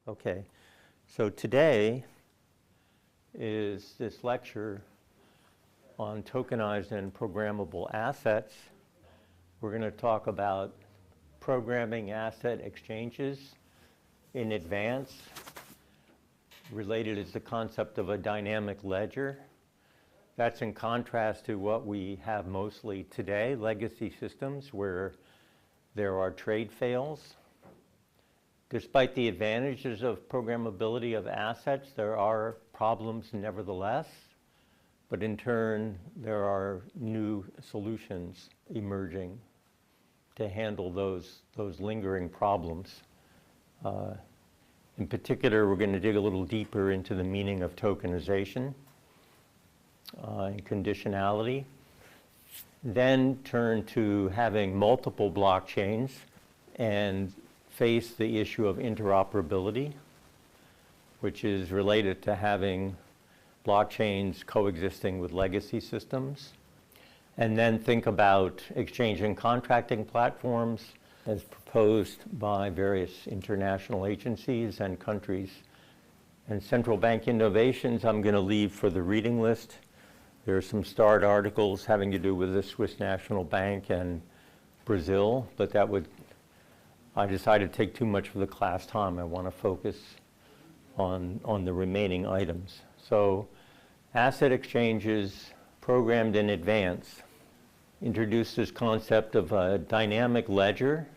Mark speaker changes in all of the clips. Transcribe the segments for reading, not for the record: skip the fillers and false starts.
Speaker 1: Okay, so today is this lecture on tokenized and programmable assets. We're going to talk about programming asset exchanges in advance. Related is the concept of a dynamic ledger. That's in contrast to what we have mostly today, legacy systems where there are trade fails. Despite the advantages of programmability of assets, there are problems nevertheless. But in turn, there are new solutions emerging to handle those lingering problems. In particular, we're going to dig a little deeper into the meaning of tokenization and conditionality. Then turn to having multiple blockchains and face the issue of interoperability, which is related to having blockchains coexisting with legacy systems. And then think about exchange and contracting platforms as proposed by various international agencies and countries. And central bank innovations I'm going to leave for the reading list. There are some starred articles having to do with the Swiss National Bank and Brazil, but I decided to take too much of the class time. I want to focus on the remaining items. So asset exchanges programmed in advance introduced this concept of a dynamic ledger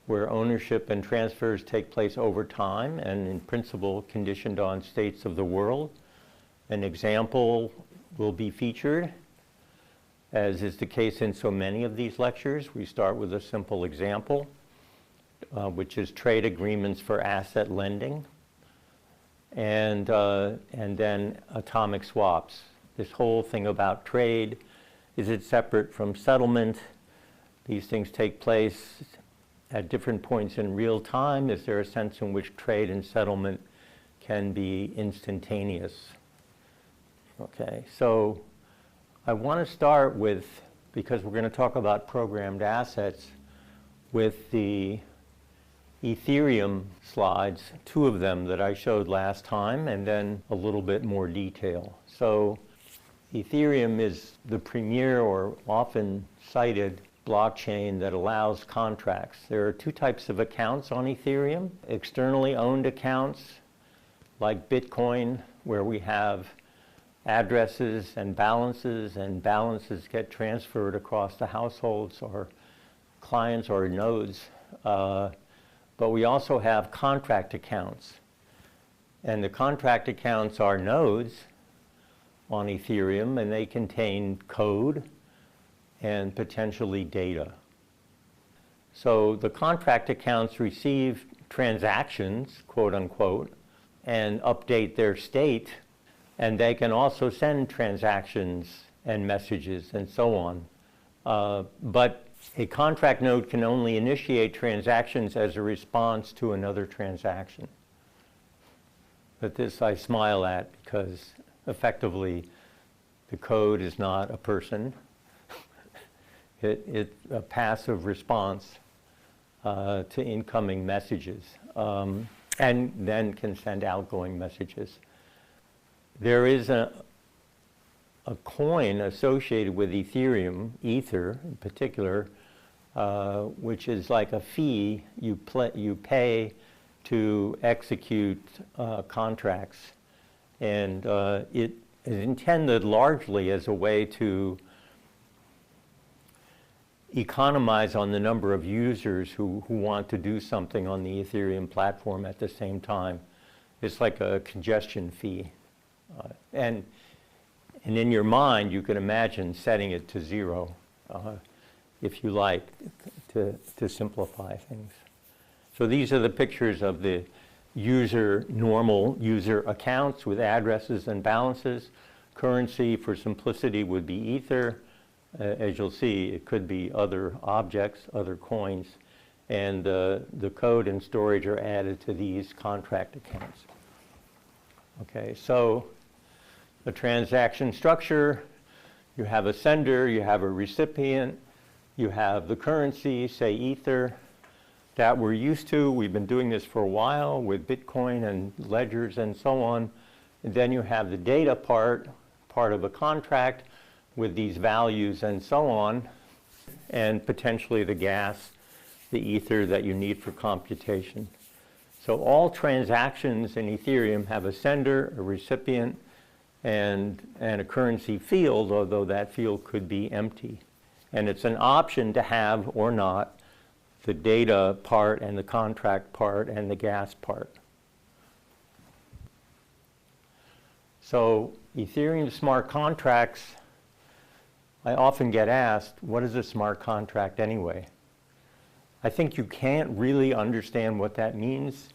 Speaker 1: where ownership and transfers take place over time and in principle conditioned on states of the world. An example will be featured, as is the case in so many of these lectures. We start with a simple example, which is trade agreements for asset lending, and then atomic swaps. This whole thing about trade, is it separate from settlement? These things take place at different points in real time. Is there a sense in which trade and settlement can be instantaneous? Okay, so I want to start with, because we're going to talk about programmed assets, with the Ethereum slides, two of them that I showed last time, and then a little bit more detail. So Ethereum is the premier or often cited blockchain that allows contracts. There are two types of accounts on Ethereum. Externally owned accounts like Bitcoin, where we have addresses and balances get transferred across the households or clients or nodes. But we also have contract accounts. And the contract accounts are nodes on Ethereum, and they contain code and potentially data. So the contract accounts receive transactions, quote unquote, and update their state, and they can also send transactions and messages and so on. But a contract node can only initiate transactions as a response to another transaction. But this I smile at because effectively the code is not a person. It's a passive response to incoming messages, and then can send outgoing messages. There is a coin associated with Ethereum, Ether in particular, which is like a fee you pay to execute contracts. And it is intended largely as a way to economize on the number of users who want to do something on the Ethereum platform at the same time. It's like a congestion fee. And in your mind, you can imagine setting it to 0, if you like, to simplify things. So these are the pictures of the normal user accounts with addresses and balances. Currency, for simplicity, would be Ether. As you'll see, it could be other objects, other coins. And the code and storage are added to these contract accounts. Okay, so the transaction structure, you have a sender, you have a recipient, you have the currency, say Ether, that we're used to. We've been doing this for a while with Bitcoin and ledgers and so on. And then you have the data part of a contract with these values and so on, and potentially the gas, the ether that you need for computation. So all transactions in Ethereum have a sender, a recipient, and a currency field, although that field could be empty. And it's an option to have or not the data part and the contract part and the gas part. So Ethereum smart contracts, I often get asked, what is a smart contract anyway? I think you can't really understand what that means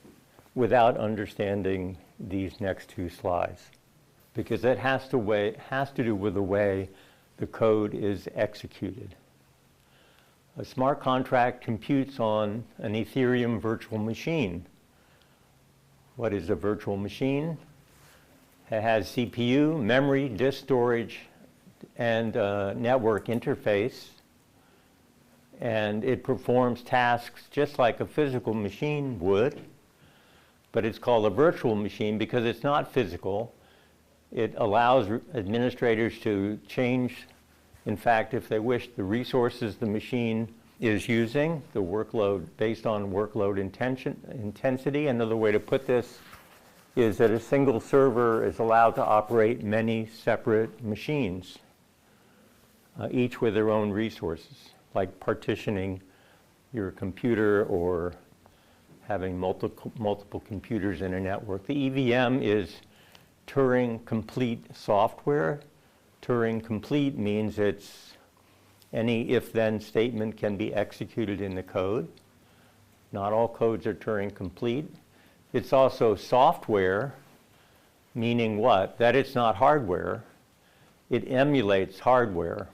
Speaker 1: without understanding these next two slides, because it has to do with the way the code is executed. A smart contract computes on an Ethereum virtual machine. What is a virtual machine? It has CPU, memory, disk storage, and network interface. And it performs tasks just like a physical machine would, but it's called a virtual machine because it's not physical. It allows administrators to change, in fact, if they wish, the resources the machine is using, the workload based on workload intensity. Another way to put this is that a single server is allowed to operate many separate machines, each with their own resources, like partitioning your computer or having multiple computers in a network. The EVM is Turing complete software. Turing complete means it's any if-then statement can be executed in the code. Not all codes are Turing complete. It's also software, meaning what? That it's not hardware. It emulates hardware.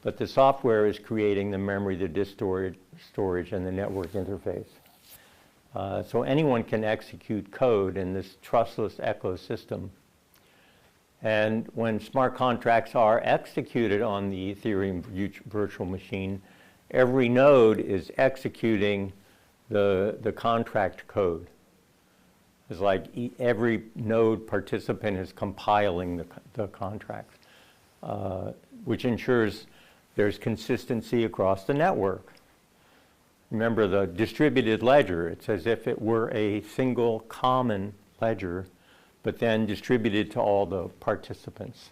Speaker 1: But the software is creating the memory, the disk storage, and the network interface. So anyone can execute code in this trustless ecosystem. And when smart contracts are executed on the Ethereum virtual machine, every node is executing the contract code. It's like every node participant is compiling the contract, which ensures there's consistency across the network. Remember the distributed ledger, it's as if it were a single common ledger, but then distributed to all the participants.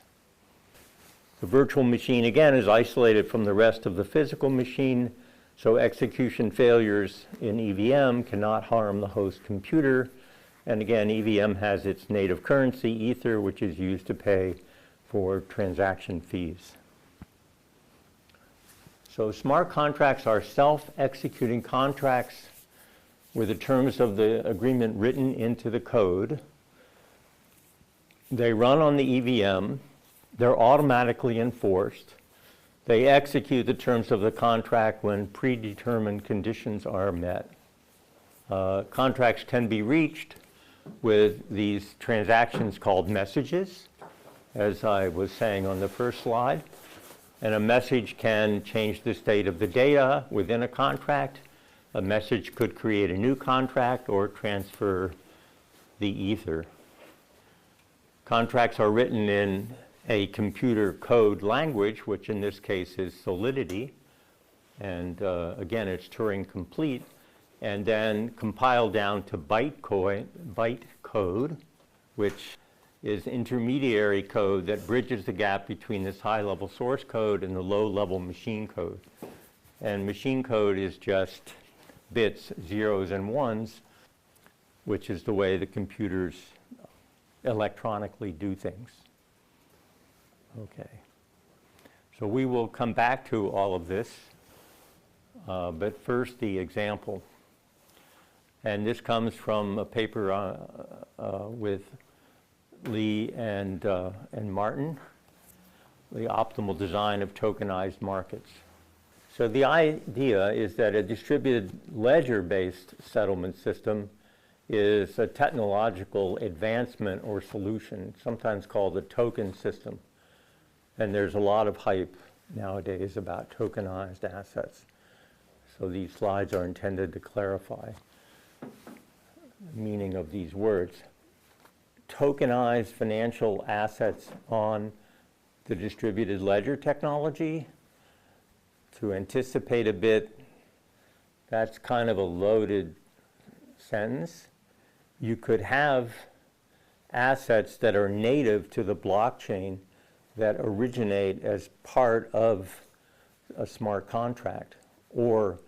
Speaker 1: The virtual machine, again, is isolated from the rest of the physical machine, so execution failures in EVM cannot harm the host computer. And again, EVM has its native currency, Ether, which is used to pay for transaction fees. So smart contracts are self-executing contracts with the terms of the agreement written into the code. They run on the EVM. They're automatically enforced. They execute the terms of the contract when predetermined conditions are met. Contracts can be reached with these transactions called messages, as I was saying on the first slide. And a message can change the state of the data within a contract. A message could create a new contract or transfer the ether. Contracts are written in a computer code language, which in this case is Solidity. And again, it's Turing complete. And then compiled down to byte code, which is intermediary code that bridges the gap between this high-level source code and the low-level machine code. And machine code is just bits, zeros, and ones, which is the way the computers electronically do things. Okay. So we will come back to all of this, but first the example. And this comes from a paper with Lee and Martin, the optimal design of tokenized markets. So the idea is that a distributed ledger-based settlement system is a technological advancement or solution, sometimes called a token system. And there's a lot of hype nowadays about tokenized assets. So these slides are intended to clarify the meaning of these words. Tokenized financial assets on the distributed ledger technology. To anticipate a bit, that's kind of a loaded sentence. You could have assets that are native to the blockchain that originate as part of a smart contract. Or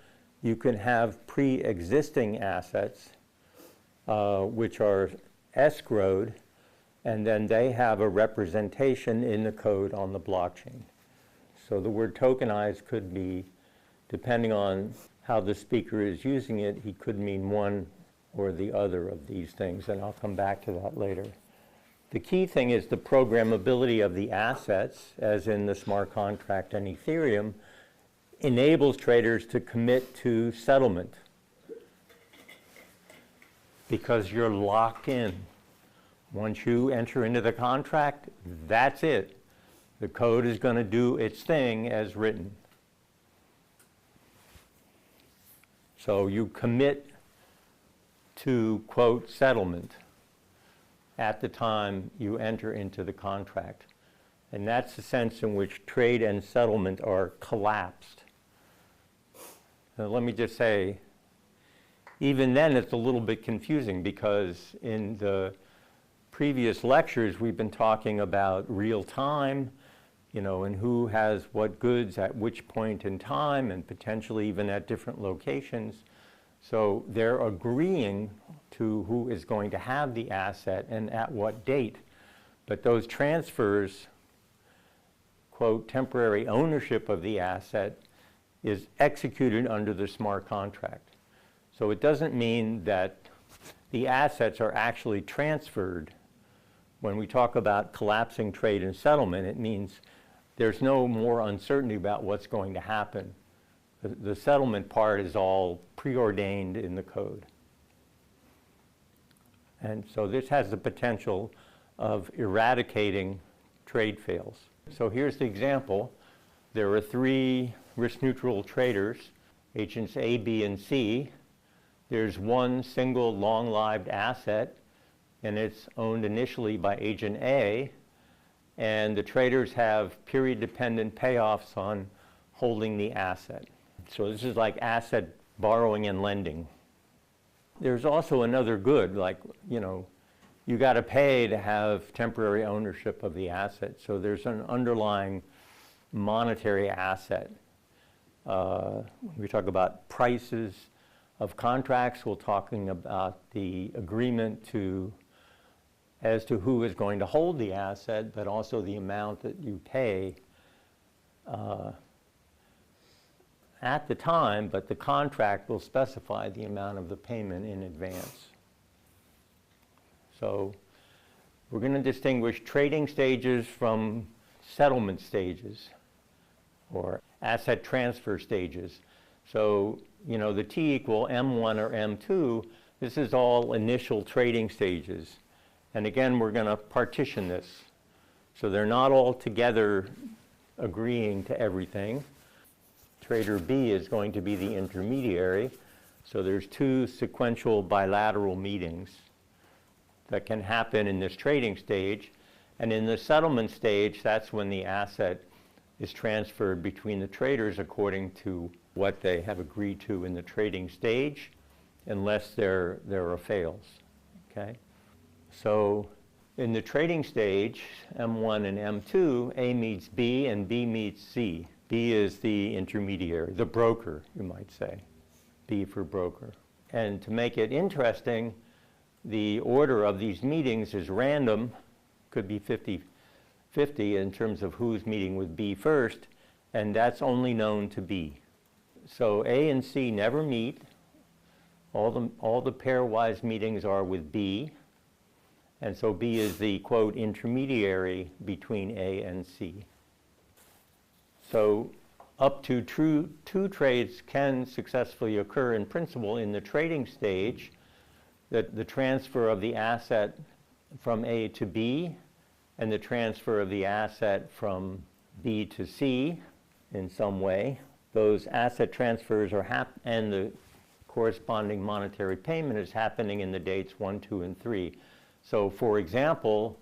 Speaker 1: you can have pre-existing assets which are escrowed, and then they have a representation in the code on the blockchain. So the word tokenized could be, depending on how the speaker is using it, he could mean one or the other of these things, and I'll come back to that later. The key thing is the programmability of the assets, as in the smart contract and Ethereum, enables traders to commit to settlement because you're locked in. Once you enter into the contract, that's it. The code is going to do its thing as written. So you commit to, quote, settlement at the time you enter into the contract. And that's the sense in which trade and settlement are collapsed. Now, let me just say, even then it's a little bit confusing because in the previous lectures we've been talking about real time, and who has what goods at which point in time and potentially even at different locations. So they're agreeing to who is going to have the asset and at what date. But those transfers, quote, temporary ownership of the asset is executed under the smart contract. So it doesn't mean that the assets are actually transferred. When we talk about collapsing trade and settlement, it means there's no more uncertainty about what's going to happen. The settlement part is all preordained in the code. And so this has the potential of eradicating trade fails. So here's the example. There are 3 risk-neutral traders, agents A, B, and C. There's one single long-lived asset, and it's owned initially by agent A, and the traders have period-dependent payoffs on holding the asset. So this is like asset borrowing and lending. There's also another good, like, you got to pay to have temporary ownership of the asset. So there's an underlying monetary asset. When we talk about prices of contracts, we're talking about the agreement as to who is going to hold the asset, but also the amount that you pay at the time, but the contract will specify the amount of the payment in advance. So we're going to distinguish trading stages from settlement stages or asset transfer stages. So, the T equal M1 or M2, this is all initial trading stages. And again, we're going to partition this. So they're not all together agreeing to everything. Trader B is going to be the intermediary. So there's 2 sequential bilateral meetings that can happen in this trading stage. And in the settlement stage, that's when the asset is transferred between the traders according to what they have agreed to in the trading stage, unless there are fails. Okay? So in the trading stage, M1 and M2, A meets B and B meets C. B is the intermediary, the broker, you might say. B for broker. And to make it interesting, the order of these meetings is random, could be 50-50 in terms of who's meeting with B first, and that's only known to B. So A and C never meet. All the pairwise meetings are with B. And so B is the, quote, intermediary between A and C. So up to 2 trades can successfully occur in principle in the trading stage, that the transfer of the asset from A to B and the transfer of the asset from B to C in some way. those asset transfers are and the corresponding monetary payment is happening in the dates 1, 2, and 3. So for example,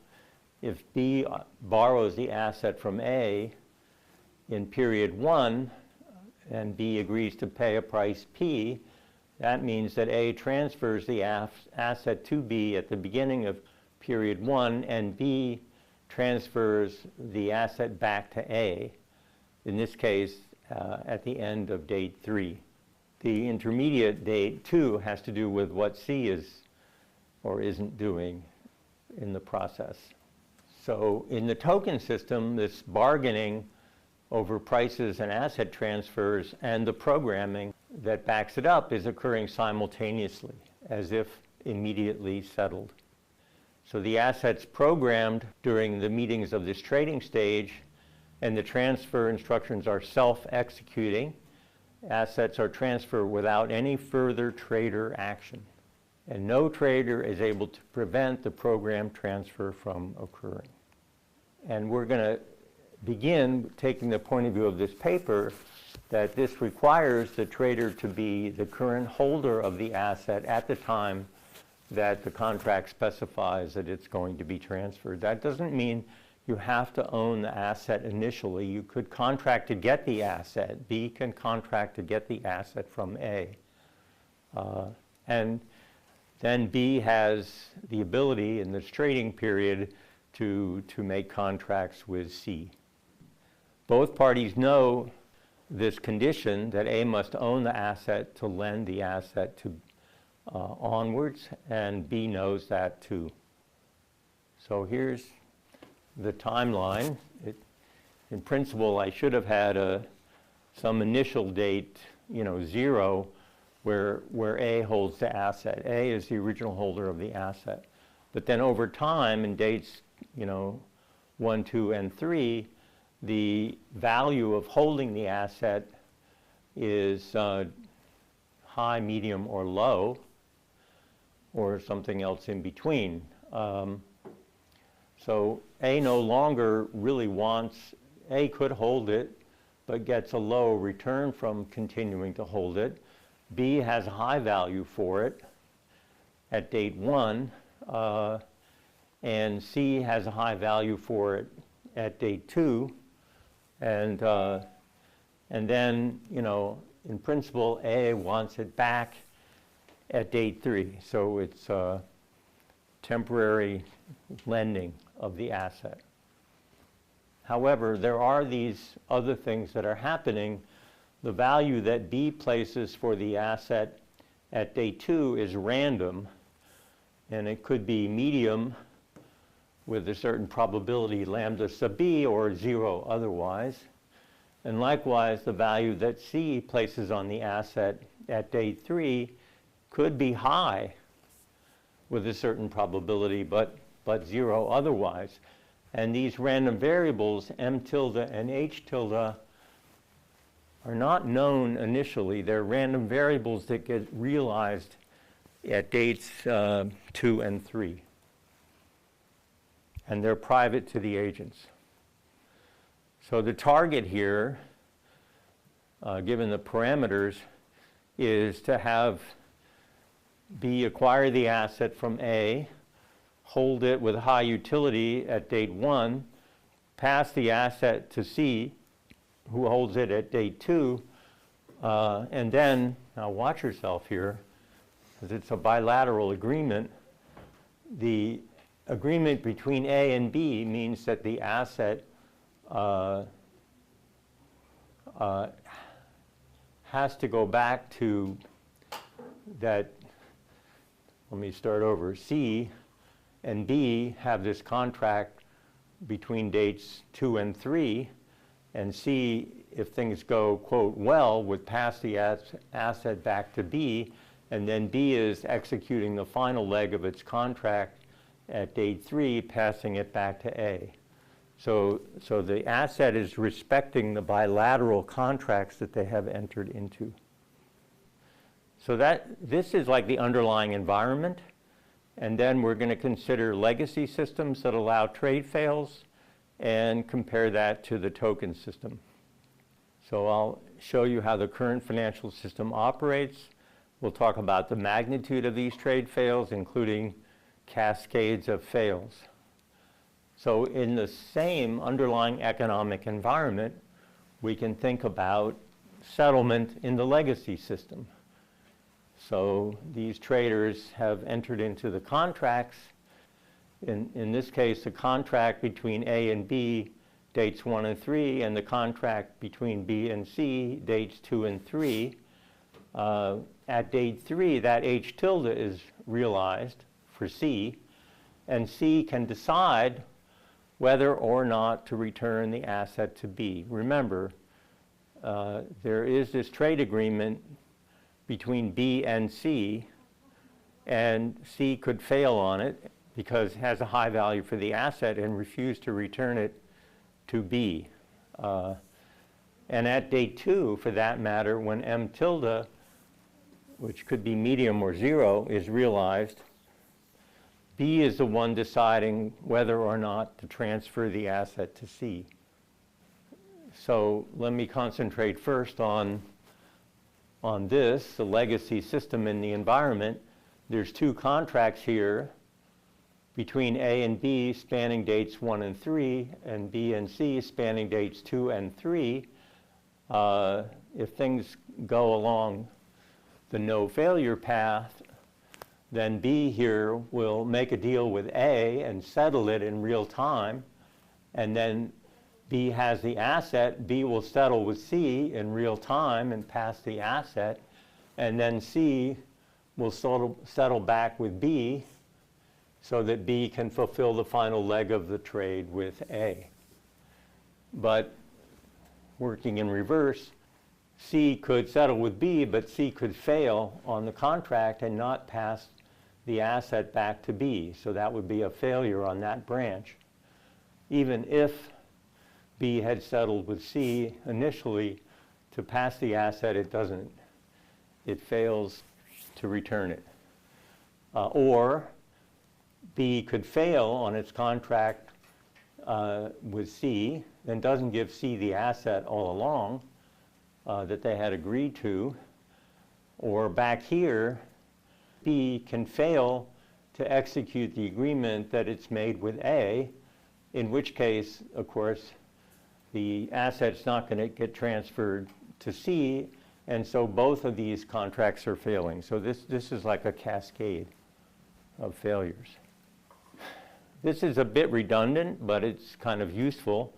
Speaker 1: if B borrows the asset from A in period 1 and B agrees to pay a price P, that means that A transfers the asset to B at the beginning of period 1 and B transfers the asset back to A, in this case at the end of date 3. The intermediate date 2 has to do with what C is or isn't doing in the process. So in the token system, this bargaining over prices and asset transfers and the programming that backs it up is occurring simultaneously, as if immediately settled. So the assets programmed during the meetings of this trading stage and the transfer instructions are self-executing. Assets are transferred without any further trader action. And no trader is able to prevent the program transfer from occurring. And we're going to begin taking the point of view of this paper that this requires the trader to be the current holder of the asset at the time that the contract specifies that it's going to be transferred. That doesn't mean you have to own the asset initially. You could contract to get the asset. B can contract to get the asset from A. And then B has the ability in this trading period to make contracts with C. Both parties know this condition that A must own the asset to lend the asset to onwards, and B knows that too. So here's the timeline. In principle, I should have had some initial date, 0, where A holds the asset. A is the original holder of the asset. But then over time, in dates 1, 2, and 3, the value of holding the asset is high, medium, or low, or something else in between. So A no longer really wants, A could hold it, but gets a low return from continuing to hold it. B has a high value for it at date 1, and C has a high value for it at date 2, and then, in principle, A wants it back at date 3. So it's temporary lending of the asset. However, there are these other things that are happening. The value that B places for the asset at day 2 is random, and it could be medium with a certain probability lambda sub B or 0 otherwise. And likewise, the value that C places on the asset at day 3 could be high with a certain probability, but 0 otherwise. And these random variables, M tilde and H tilde, are not known initially. They're random variables that get realized at dates 2 and 3. And they're private to the agents. So the target here, given the parameters, is to have B acquire the asset from A, hold it with high utility at date 1, pass the asset to C, who holds it at date 2, and then, now watch yourself here, because it's a bilateral agreement. The agreement between A and B means that the asset has to go back to that. Let me start over. C and B have this contract between dates 2 and 3, and C, if things go, quote, well, would pass the asset back to B, and then B is executing the final leg of its contract at date 3, passing it back to A. So the asset is respecting the bilateral contracts that they have entered into. So this is like the underlying environment. And then we're going to consider legacy systems that allow trade fails and compare that to the token system. So I'll show you how the current financial system operates. We'll talk about the magnitude of these trade fails, including cascades of fails. So in the same underlying economic environment, we can think about settlement in the legacy system. So these traders have entered into the contracts. In this case, the contract between A and B dates 1 and 3, and the contract between B and C dates 2 and 3. At date 3, that H tilde is realized for C, and C can decide whether or not to return the asset to B. Remember, there is this trade agreement between B and C could fail on it because it has a high value for the asset and refuse to return it to B. And at date 2, for that matter, when M tilde, which could be medium or 0, is realized, B is the one deciding whether or not to transfer the asset to C. So let me concentrate first on this, the legacy system in the environment. There's 2 contracts here between A and B spanning dates 1 and 3, and B and C spanning dates 2 and 3. If things go along the no failure path, then B here will make a deal with A and settle it in real time, and then B has the asset. B will settle with C in real time and pass the asset, and then C will settle back with B so that B can fulfill the final leg of the trade with A. But working in reverse, C could settle with B, but C could fail on the contract and not pass the asset back to B. So that would be a failure on that branch. Even if B had settled with C initially to pass the asset, it doesn't. It fails to return it. Or B could fail on its contract with C and doesn't give C the asset all along that they had agreed to. Or back here, B can fail to execute the agreement that it's made with A, in which case, of course, the asset's not going to get transferred to C, and so both of these contracts are failing. So this is like a cascade of failures. This is a bit redundant, but it's kind of useful,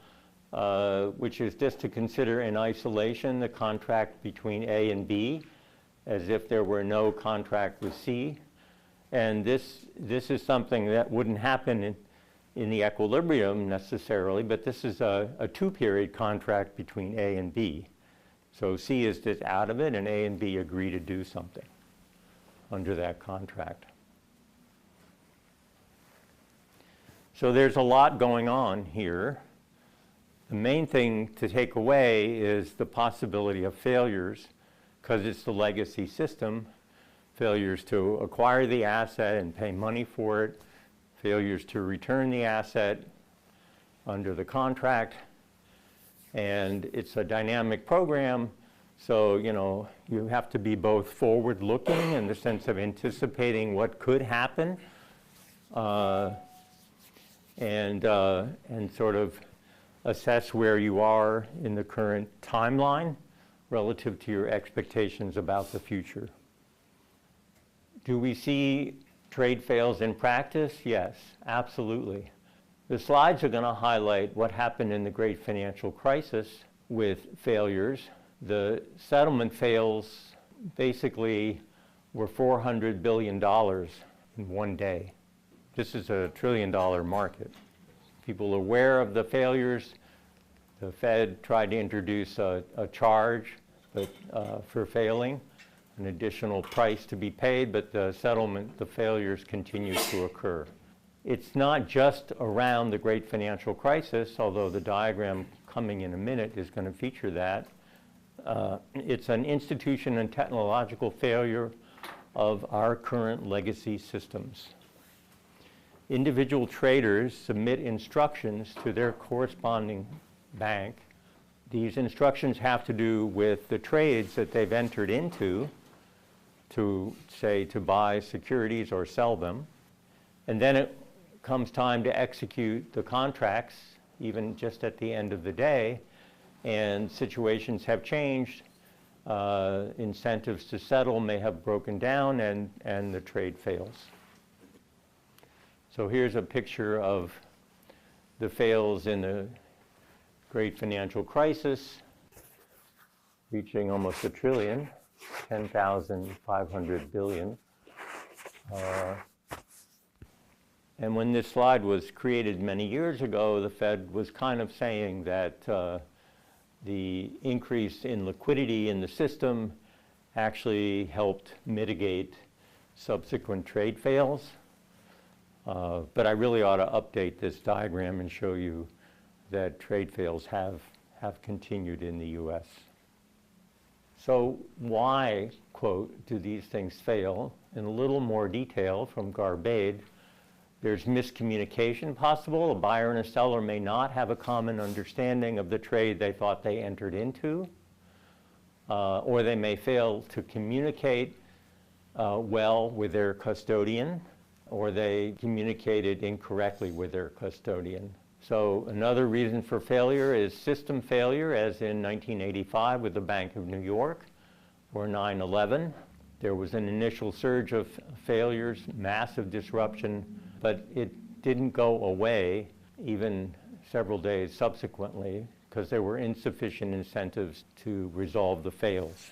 Speaker 1: which is just to consider in isolation the contract between A and B, as if there were no contract with C. And this is something that wouldn't happen in the equilibrium necessarily, but this is a 2-period contract between A and B. So C is just out of it, and A and B agree to do something under that contract. So there's a lot going on here. The main thing to take away is the possibility of failures, because it's the legacy system. Failures to acquire the asset and pay money for it, failures to return the asset under the contract, and it's a dynamic program, so you have to be both forward-looking in the sense of anticipating what could happen, and sort of assess where you are in the current timeline relative to your expectations about the future. Do we see trade fails in practice? Yes, absolutely. The slides are going to highlight what happened in the great financial crisis with failures. The settlement fails basically were $400 billion in one day. This is a $1 trillion market. People are aware of the failures. The Fed tried to introduce a charge for failing, an additional price to be paid, but the failures continue to occur. It's not just around the great financial crisis, although the diagram coming in a minute is going to feature that. It's an institution and technological failure of our current legacy systems. Individual traders submit instructions to their corresponding bank these instructions have to do with the trades that they've entered into to, say, to buy securities or sell them. And then it comes time to execute the contracts, even just at the end of the day, and situations have changed. Incentives to settle may have broken down, and the trade fails. So here's a picture of the fails in the great financial crisis, reaching almost $1 trillion, 10,500 billion. And when this slide was created many years ago, the Fed was kind of saying that the increase in liquidity in the system actually helped mitigate subsequent trade fails. But I really ought to update this diagram and show you that trade fails have continued in the US. So why, quote, do these things fail? In a little more detail from Garbade, there's miscommunication possible. A buyer and a seller may not have a common understanding of the trade they thought they entered into, or they may fail to communicate well with their custodian, or they communicated incorrectly with their custodian. So another reason for failure is system failure, as in 1985 with the Bank of New York, or 9/11. There was an initial surge of failures, massive disruption, but it didn't go away even several days subsequently because there were insufficient incentives to resolve the fails.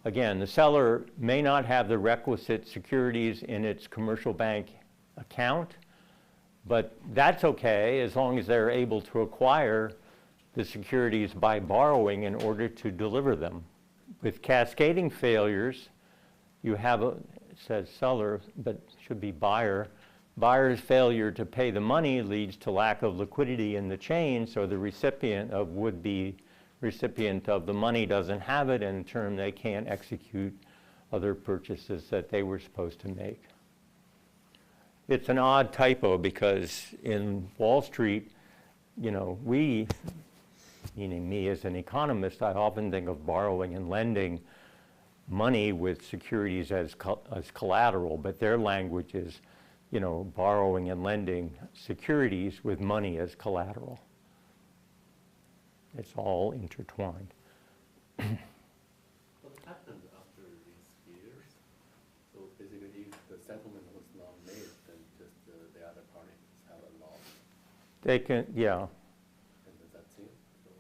Speaker 1: Again, the seller may not have the requisite securities in its commercial bank account, but that's okay as long as they're able to acquire the securities by borrowing in order to deliver them. With cascading failures, you have it says seller, but should be buyer. Buyer's failure to pay the money leads to lack of liquidity in the chain, so the recipient of would-be recipient of the money doesn't have it, and in turn they can't execute other purchases that they were supposed to make. It's an odd typo because in Wall Street, you know, we, meaning me as an economist, I often think of borrowing and lending money with securities as collateral, but their language is, you know, borrowing and lending securities with money as collateral. It's all intertwined.
Speaker 2: What happened after these years? So basically, if the settlement was not made, then just the other parties have a loss.
Speaker 1: They can, yeah.
Speaker 2: And does that seem? So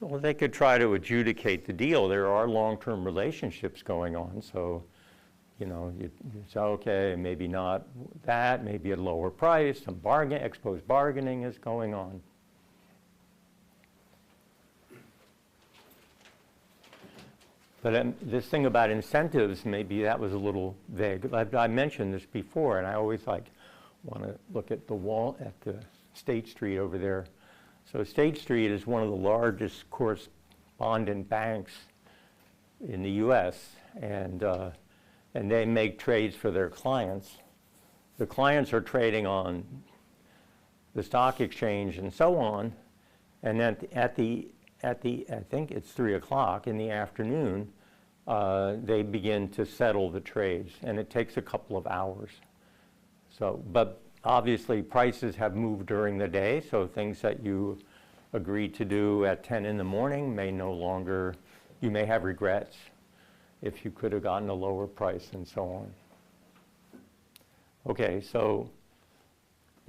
Speaker 1: Well, they could try to adjudicate the deal. There are long-term relationships going on, so, you know, you say, okay, maybe not that, maybe at a lower price, some exposed bargaining is going on. But this thing about incentives, maybe that was a little vague. I mentioned this before, and I always want to look at the wall at the State Street over there. So State Street is one of the largest correspondent banks in the U.S., and they make trades for their clients. The clients are trading on the stock exchange and so on, and then I think it's 3 o'clock in the afternoon, they begin to settle the trades, and it takes a couple of hours. So, but obviously prices have moved during the day, so things that you agreed to do at 10 in the morning may no longer, you may have regrets if you could have gotten a lower price and so on. Okay, so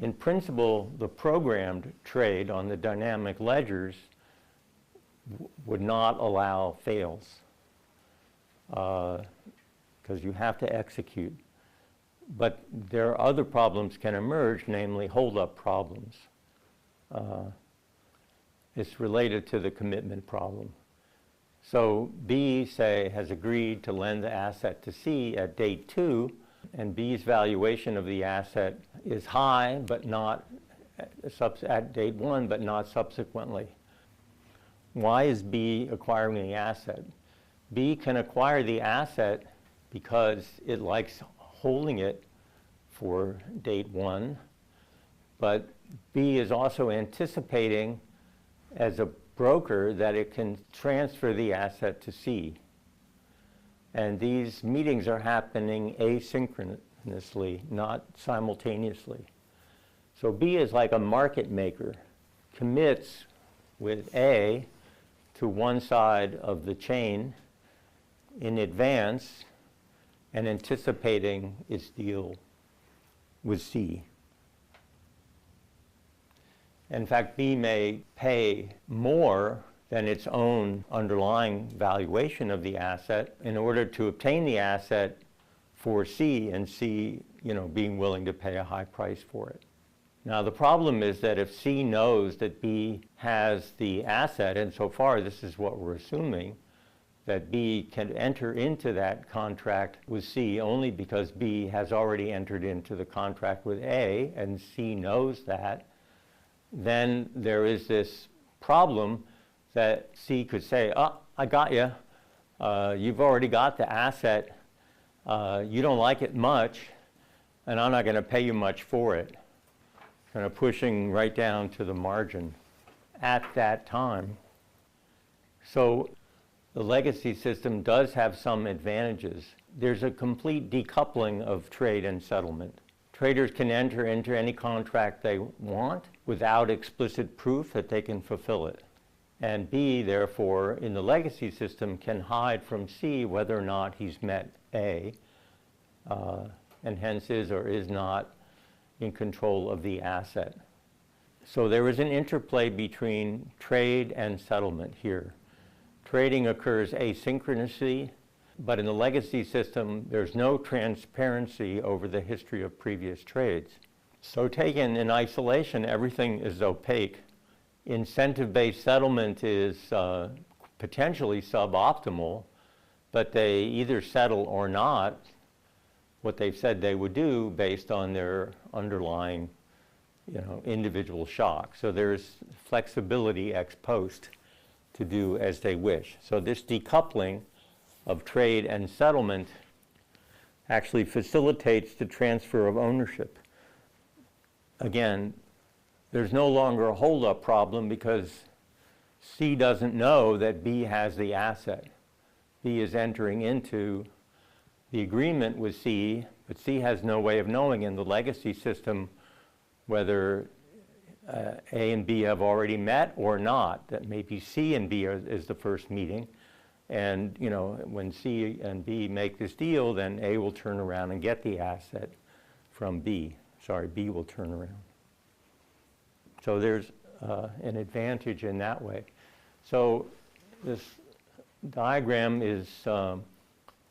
Speaker 1: in principle, the programmed trade on the dynamic ledgers would not allow fails because you have to execute. But there are other problems can emerge, namely hold-up problems. It's related to the commitment problem. So B, say, has agreed to lend the asset to C at date 2, and B's valuation of the asset is high, but not at date 1, but not subsequently. Why is B acquiring the asset? B can acquire the asset because it likes holding it for date 1, but B is also anticipating as a broker that it can transfer the asset to C. And these meetings are happening asynchronously, not simultaneously. So B is like a market maker, commits with A to one side of the chain in advance and anticipating its deal with C. In fact, B may pay more than its own underlying valuation of the asset in order to obtain the asset for C, and C, being willing to pay a high price for it. Now, the problem is that if C knows that B has the asset, and so far this is what we're assuming, that B can enter into that contract with C only because B has already entered into the contract with A, and C knows that, then there is this problem that C could say, oh, I got you. You've already got the asset. You don't like it much, and I'm not going to pay you much for it. Kind of pushing right down to the margin at that time. So the legacy system does have some advantages. There's a complete decoupling of trade and settlement. Traders can enter into any contract they want without explicit proof that they can fulfill it. And B, therefore, in the legacy system can hide from C whether or not he's met A, and hence is or is not in control of the asset. So there is an interplay between trade and settlement here. Trading occurs asynchronously, but in the legacy system, there's no transparency over the history of previous trades. So taken in isolation, everything is opaque. Incentive-based settlement is potentially suboptimal, but they either settle or not what they've said they would do based on their underlying, individual shock. So there's flexibility ex post to do as they wish. So this decoupling of trade and settlement actually facilitates the transfer of ownership. Again, there's no longer a hold-up problem because C doesn't know that B has the asset. B is entering into the agreement with C, but C has no way of knowing in the legacy system whether A and B have already met or not. That maybe C and B is the first meeting. And when C and B make this deal, then A will turn around and get the asset from B. Sorry, B will turn around. So there's an advantage in that way. So this diagram is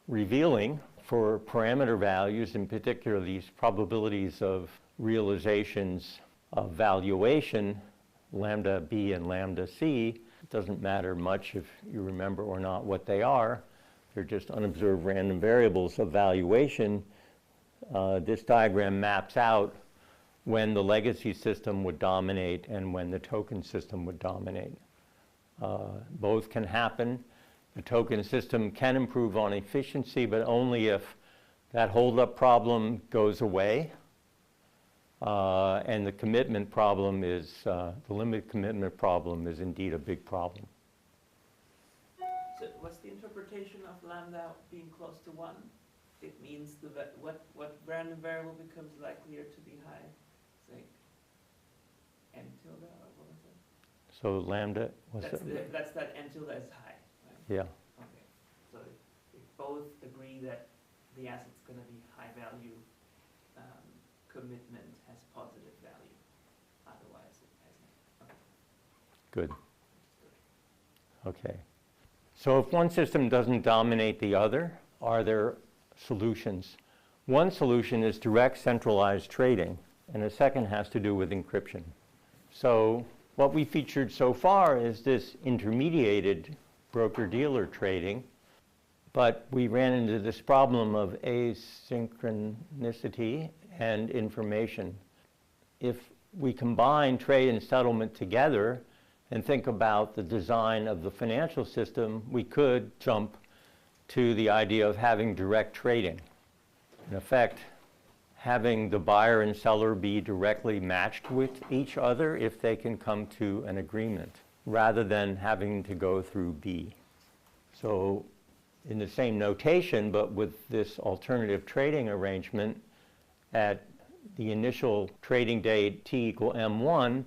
Speaker 1: revealing for parameter values, in particular these probabilities of realizations of valuation, lambda B and lambda C. It doesn't matter much if you remember or not what they are. They're just unobserved random variables of valuation. This diagram maps out when the legacy system would dominate and when the token system would dominate. Both can happen. The token system can improve on efficiency, but only if that hold-up problem goes away and the commitment problem is, the limited commitment problem is indeed a big problem.
Speaker 3: So what's the interpretation of lambda being close to 1? It means what random variable becomes likelier to be high? Say n tilde, or what was it?
Speaker 1: So lambda,
Speaker 3: that's that n tilde is high, right?
Speaker 1: Yeah.
Speaker 3: Okay. So if both agree that the asset's going to be high value, commitment has positive value. Otherwise, it hasn't. Okay.
Speaker 1: Good. Okay. So if one system doesn't dominate the other, are there solutions? One solution is direct centralized trading, and a second has to do with encryption. So what we featured so far is this intermediated broker-dealer trading, but we ran into this problem of asynchronicity and information. If we combine trade and settlement together and think about the design of the financial system, we could jump to the idea of having direct trading. In effect, having the buyer and seller be directly matched with each other if they can come to an agreement. rather than having to go through B. So in the same notation, but with this alternative trading arrangement, at the initial trading date t equal M1,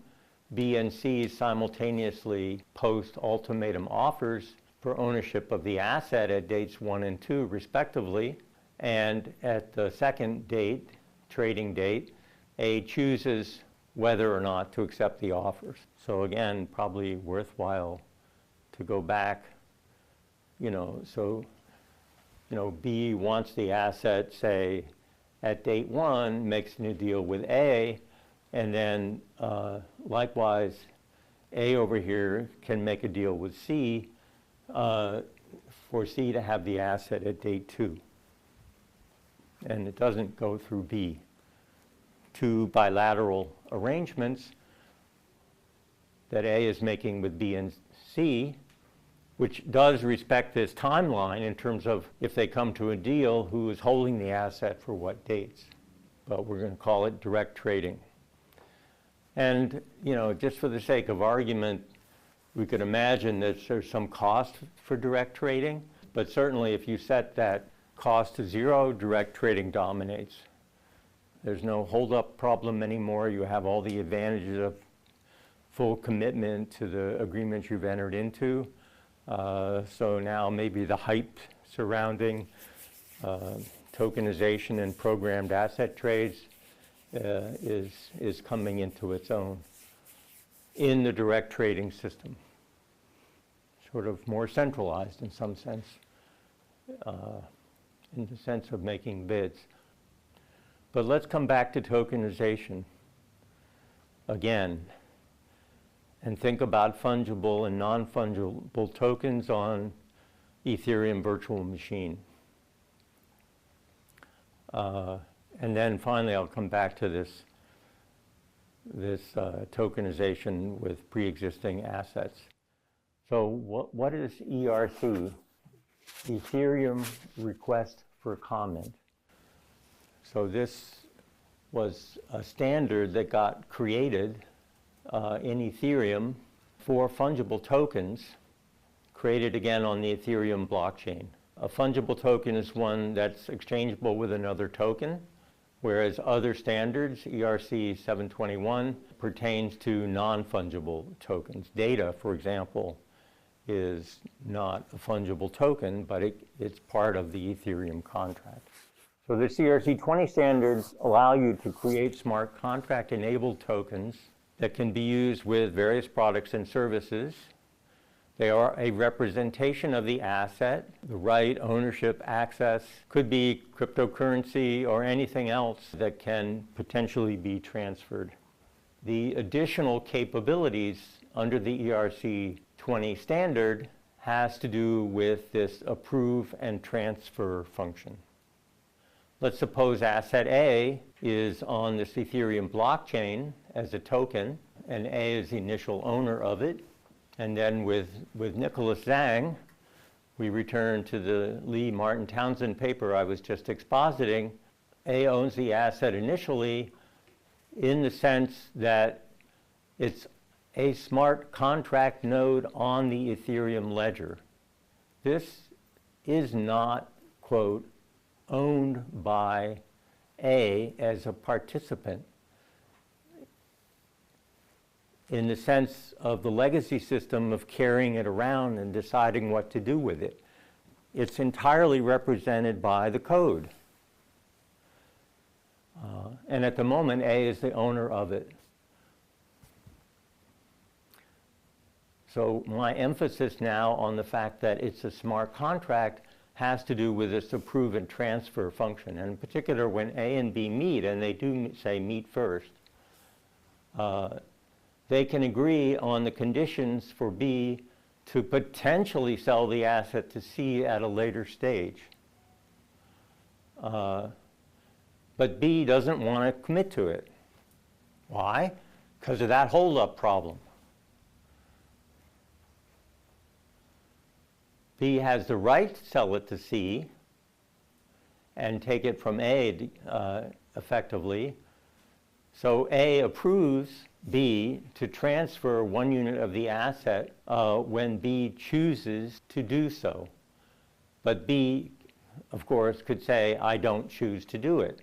Speaker 1: B and C simultaneously post ultimatum offers for ownership of the asset at dates 1 and 2 respectively, and at the second date, trading date, A chooses whether or not to accept the offers. So again, probably worthwhile to go back, so B wants the asset, say, at date 1, makes a new deal with A, and then likewise, A over here can make a deal with C for C to have the asset at date 2. And it doesn't go through B. Two bilateral arrangements that A is making with B and C, which does respect this timeline in terms of if they come to a deal, who is holding the asset for what dates. But we're going to call it direct trading. And, just for the sake of argument, we could imagine that there's some cost for direct trading, but certainly if you set that cost to 0, direct trading dominates. There's no hold-up problem anymore. You have all the advantages of full commitment to the agreements you've entered into. So now maybe the hype surrounding tokenization and programmed asset trades is coming into its own in the direct trading system. Sort of more centralized in some sense, in the sense of making bids. But let's come back to tokenization again and think about fungible and non-fungible tokens on Ethereum virtual machine. And then finally, I'll come back to this tokenization with pre-existing assets. So what is ERC? Ethereum Request for Comment. So this was a standard that got created in Ethereum for fungible tokens, created again on the Ethereum blockchain. A fungible token is one that's exchangeable with another token, whereas other standards, ERC 721, pertains to non-fungible tokens. Data, for example, is not a fungible token, but it's part of the Ethereum contract. So the ERC 20 standards allow you to create smart contract-enabled tokens that can be used with various products and services. They are a representation of the asset, the right, ownership, access, could be cryptocurrency or anything else that can potentially be transferred. The additional capabilities under the ERC 20 standard has to do with this approve and transfer function. Let's suppose asset A is on this Ethereum blockchain as a token, and A is the initial owner of it. And then with Nicholas Zhang, we return to the Lee Martin Townsend paper I was just expositing. A owns the asset initially in the sense that it's a smart contract node on the Ethereum ledger. This is not, quote, owned by A as a participant in the sense of the legacy system of carrying it around and deciding what to do with it. It's entirely represented by the code. And at the moment, A is the owner of it. So my emphasis now on the fact that it's a smart contract has to do with this approve and transfer function. And in particular, when A and B meet, and they do say meet first, they can agree on the conditions for B to potentially sell the asset to C at a later stage. But B doesn't want to commit to it. Why? Because of that hold-up problem. B has the right to sell it to C and take it from A effectively. So A approves B to transfer 1 unit of the asset when B chooses to do so. But B, of course, could say, I don't choose to do it.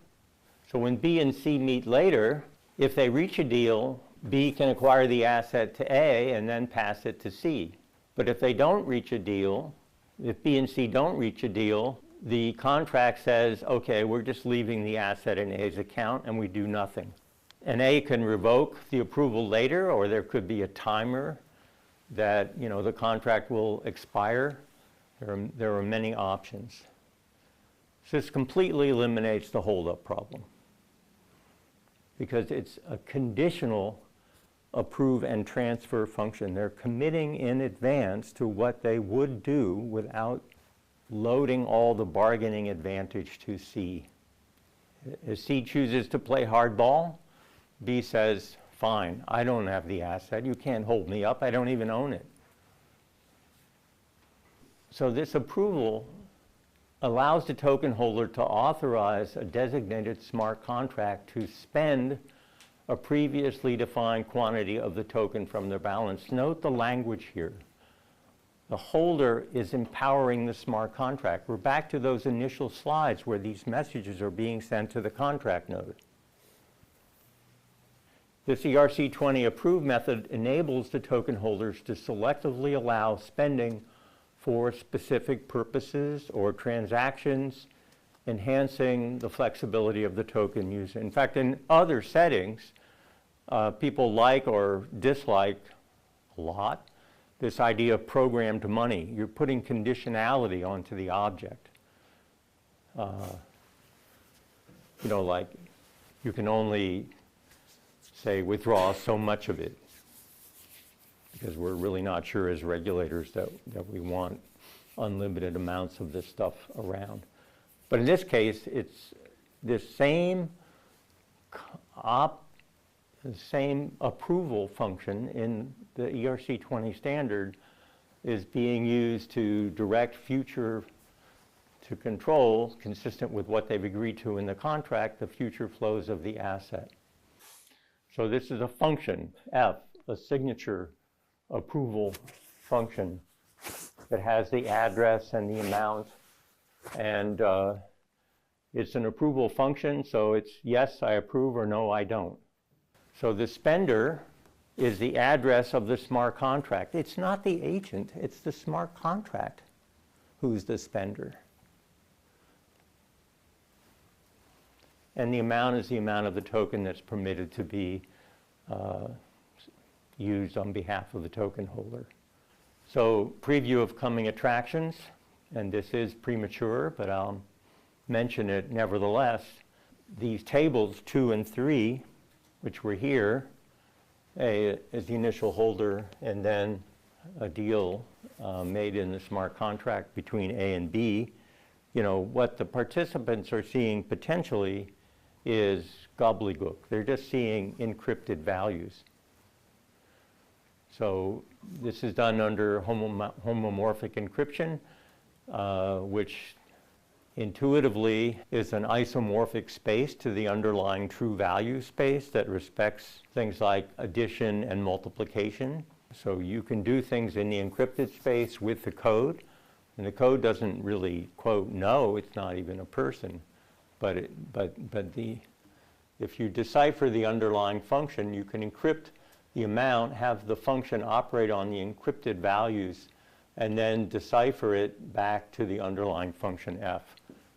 Speaker 1: So when B and C meet later, if they reach a deal, B can acquire the asset to A and then pass it to C. But if they don't reach a deal, if B and C don't reach a deal, the contract says, okay, we're just leaving the asset in A's account and we do nothing. And A can revoke the approval later, or there could be a timer that, the contract will expire. There are many options. So this completely eliminates the holdup problem, because it's a conditional approve and transfer function. They're committing in advance to what they would do without loading all the bargaining advantage to C. If C chooses to play hardball, B says, fine, I don't have the asset. You can't hold me up. I don't even own it. So this approval allows the token holder to authorize a designated smart contract to spend a previously defined quantity of the token from their balance. Note the language here. The holder is empowering the smart contract. We're back to those initial slides where these messages are being sent to the contract node. This ERC20 approve method enables the token holders to selectively allow spending for specific purposes or transactions, enhancing the flexibility of the token user. In fact, in other settings, people like or dislike a lot this idea of programmed money. You're putting conditionality onto the object. Like you can only, say, withdraw so much of it, because we're really not sure as regulators that we want unlimited amounts of this stuff around. But in this case, it's this same approval function in the ERC20 standard is being used to direct future to control, consistent with what they've agreed to in the contract, the future flows of the asset. So this is a function, F, a signature approval function that has the address and the amount, and it's an approval function, so it's yes, I approve, or no, I don't. So the spender is the address of the smart contract. It's not the agent, it's the smart contract who's the spender. And the amount is the amount of the token that's permitted to be used on behalf of the token holder. So preview of coming attractions, and this is premature, but I'll mention it nevertheless. These tables 2 and 3, which were here, A is the initial holder, and then a deal made in the smart contract between A and B. What the participants are seeing potentially is gobbledygook. They're just seeing encrypted values. So this is done under homomorphic encryption, which intuitively is an isomorphic space to the underlying true value space that respects things like addition and multiplication. So you can do things in the encrypted space with the code, and the code doesn't really, quote, know, it's not even a person. But if you decipher the underlying function, you can encrypt the amount, have the function operate on the encrypted values, and then decipher it back to the underlying function f.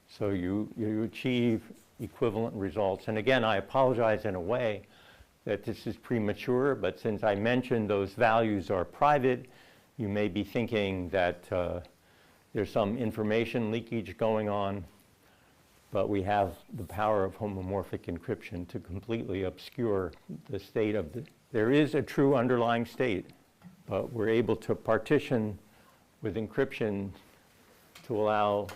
Speaker 1: So you achieve equivalent results. And again, I apologize in a way that this is premature, but since I mentioned those values are private, you may be thinking that there's some information leakage going on, but we have the power of homomorphic encryption to completely obscure the state of the... There is a true underlying state, but we're able to partition with encryption to allow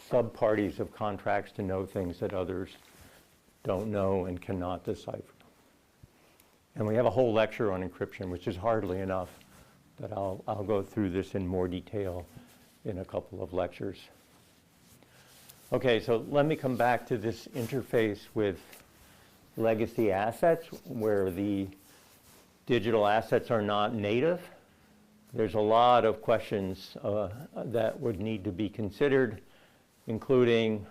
Speaker 1: sub-parties of contracts to know things that others don't know and cannot decipher. And we have a whole lecture on encryption, which is hardly enough, but I'll go through this in more detail in a couple of lectures. Okay, so let me come back to this interface with legacy assets, where the digital assets are not native. There's a lot of questions that would need to be considered, including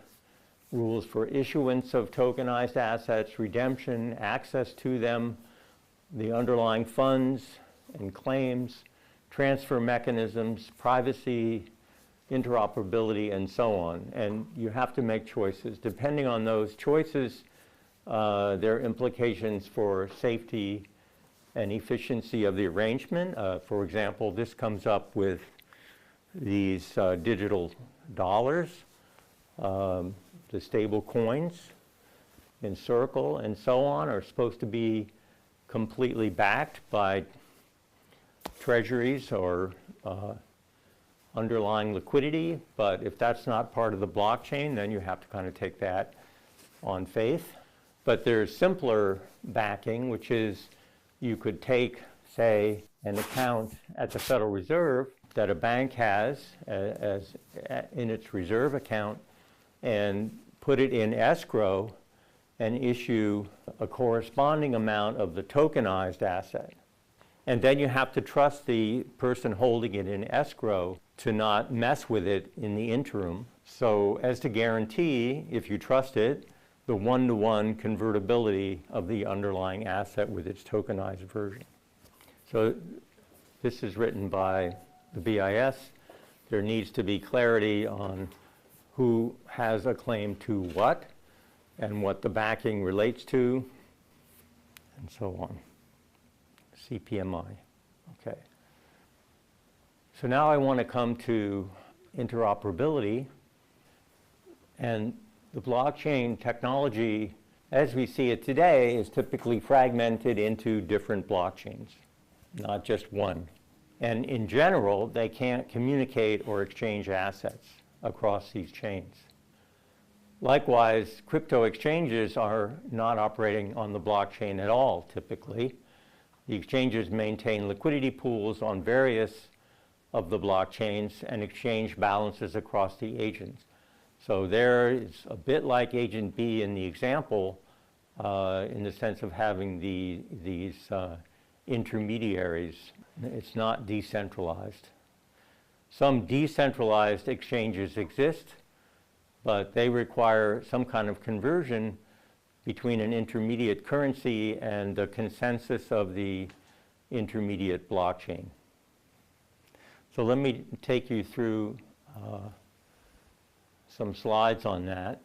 Speaker 1: rules for issuance of tokenized assets, redemption, access to them, the underlying funds and claims, transfer mechanisms, privacy, interoperability, and so on. And you have to make choices. Depending on those choices, there are implications for safety and efficiency of the arrangement. For example, this comes up with these digital dollars, the stable coins in Circle and so on are supposed to be completely backed by treasuries or underlying liquidity, but if that's not part of the blockchain, then you have to kind of take that on faith. But there's simpler backing, which is you could take, say, an account at the Federal Reserve that a bank has in its reserve account and put it in escrow and issue a corresponding amount of the tokenized asset. And then you have to trust the person holding it in escrow to not mess with it in the interim. So as to guarantee, if you trust it, the one-to-one convertibility of the underlying asset with its tokenized version. So this is written by the BIS. There needs to be clarity on who has a claim to what and what the backing relates to, and so on. CPMI. Okay. So now I want to come to interoperability. And the blockchain technology, as we see it today, is typically fragmented into different blockchains, not just one. And in general, they can't communicate or exchange assets across these chains. Likewise, crypto exchanges are not operating on the blockchain at all, typically. The exchanges maintain liquidity pools on various of the blockchains and exchange balances across the agents. So there is a bit like Agent B in the example, in the sense of having these intermediaries. It's not decentralized. Some decentralized exchanges exist, but they require some kind of conversion between an intermediate currency and the consensus of the intermediate blockchain. So let me take you through some slides on that.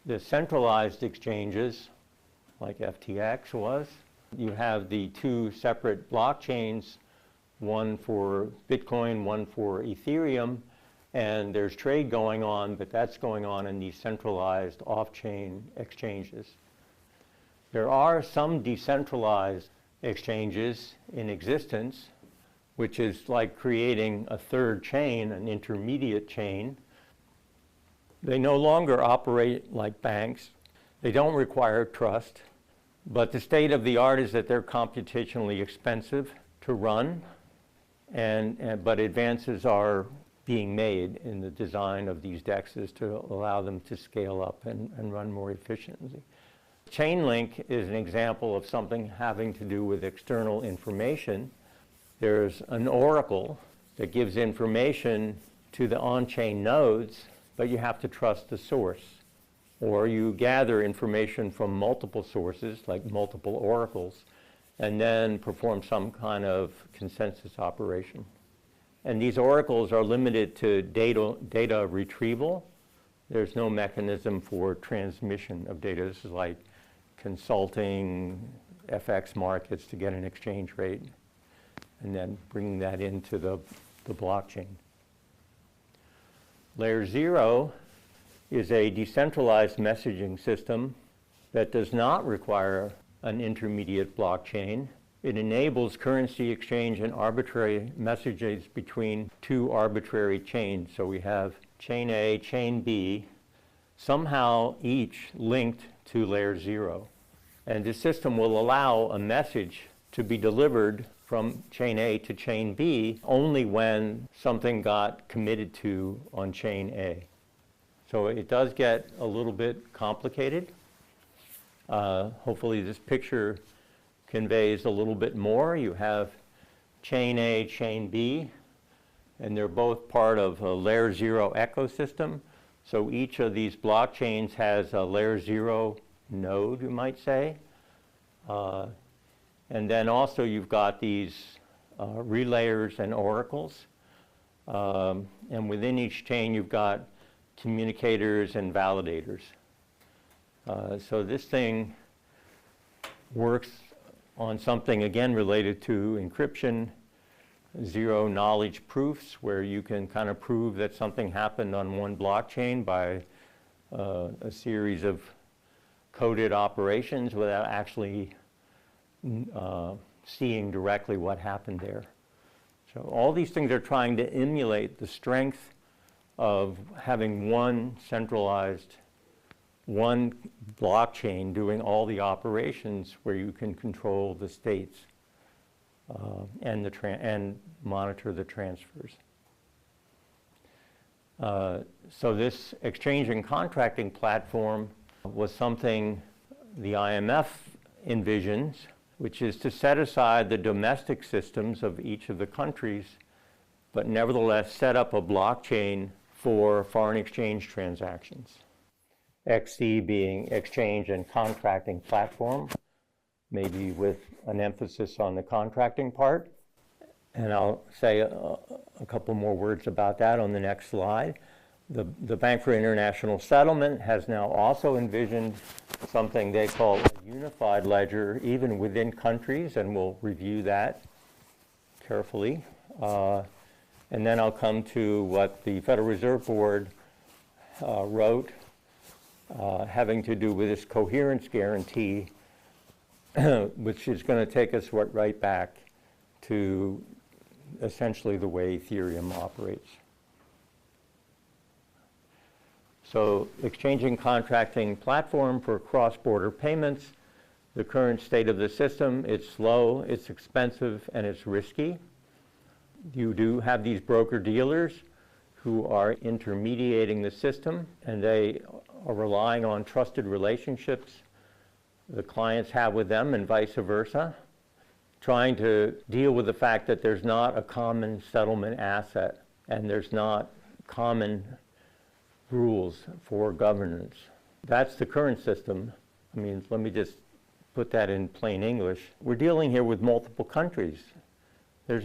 Speaker 1: The centralized exchanges, like FTX was, you have the two separate blockchains, one for Bitcoin, one for Ethereum, and there's trade going on, but that's going on in these centralized off-chain exchanges. There are some decentralized exchanges in existence, which is like creating a third chain, an intermediate chain. They no longer operate like banks. They don't require trust, but the state of the art is that they're computationally expensive to run, but advances are being made in the design of these DEXs to allow them to scale up and run more efficiently. Chainlink is an example of something having to do with external information. There's an oracle that gives information to the on-chain nodes, but you have to trust the source. Or you gather information from multiple sources, like multiple oracles, and then perform some kind of consensus operation. And these oracles are limited to data retrieval. There's no mechanism for transmission of data. This is like consulting FX markets to get an exchange rate and then bringing that into the blockchain. Layer 0 is a decentralized messaging system that does not require an intermediate blockchain. It enables currency exchange and arbitrary messages between two arbitrary chains. So we have chain A, chain B, somehow each linked to layer 0. And this system will allow a message to be delivered from chain A to chain B only when something got committed to on chain A. So it does get a little bit complicated. Hopefully this picture conveys a little bit more. You have chain A, chain B, and they're both part of a layer 0 ecosystem. So each of these blockchains has a layer 0 node, you might say. And then also you've got these relayers and oracles. And within each chain you've got communicators and validators. So this thing works on something, again, related to encryption, zero knowledge proofs, where you can kind of prove that something happened on one blockchain by a series of coded operations without actually seeing directly what happened there. So all these things are trying to emulate the strength of having one centralized, one blockchain doing all the operations where you can control the states and monitor the transfers. So this exchange and contracting platform was something the IMF envisions, which is to set aside the domestic systems of each of the countries, but nevertheless set up a blockchain for foreign exchange transactions. XC being exchange and contracting platform, maybe with an emphasis on the contracting part. And I'll say a couple more words about that on the next slide. The Bank for International Settlement has now also envisioned something they call a unified ledger, even within countries, and we'll review that carefully. And then I'll come to what the Federal Reserve Board wrote, having to do with this coherence guarantee, which is going to take us right back to essentially the way Ethereum operates. So exchanging contracting platform for cross-border payments, the current state of the system, it's slow, it's expensive, and it's risky. You do have these broker-dealers who are intermediating the system, and they are relying on trusted relationships the clients have with them and vice versa, trying to deal with the fact that there's not a common settlement asset and there's not common rules for governance. That's the current system. I mean, let me just put that in plain English. We're dealing here with multiple countries. They're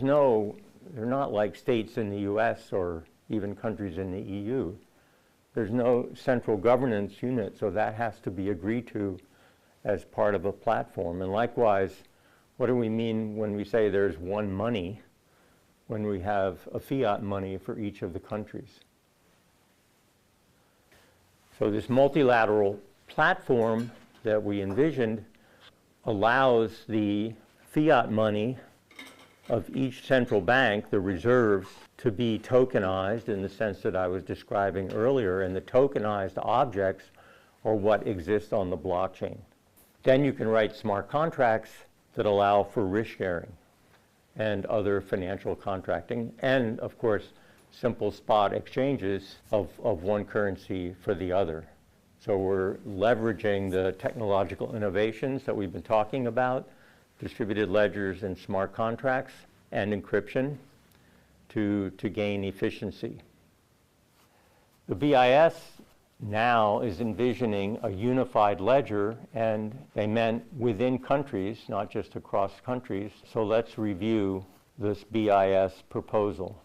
Speaker 1: not like states in the US or even countries in the EU. There's no central governance unit, so that has to be agreed to as part of a platform. And likewise, what do we mean when we say there's one money, when we have a fiat money for each of the countries? So this multilateral platform that we envisioned allows the fiat money of each central bank, the reserves, to be tokenized in the sense that I was describing earlier, and the tokenized objects are what exist on the blockchain. Then you can write smart contracts that allow for risk sharing and other financial contracting, and of course, simple spot exchanges of one currency for the other. So we're leveraging the technological innovations that we've been talking about, distributed ledgers and smart contracts and encryption to gain efficiency. The BIS now is envisioning a unified ledger, and they meant within countries, not just across countries. So let's review this BIS proposal.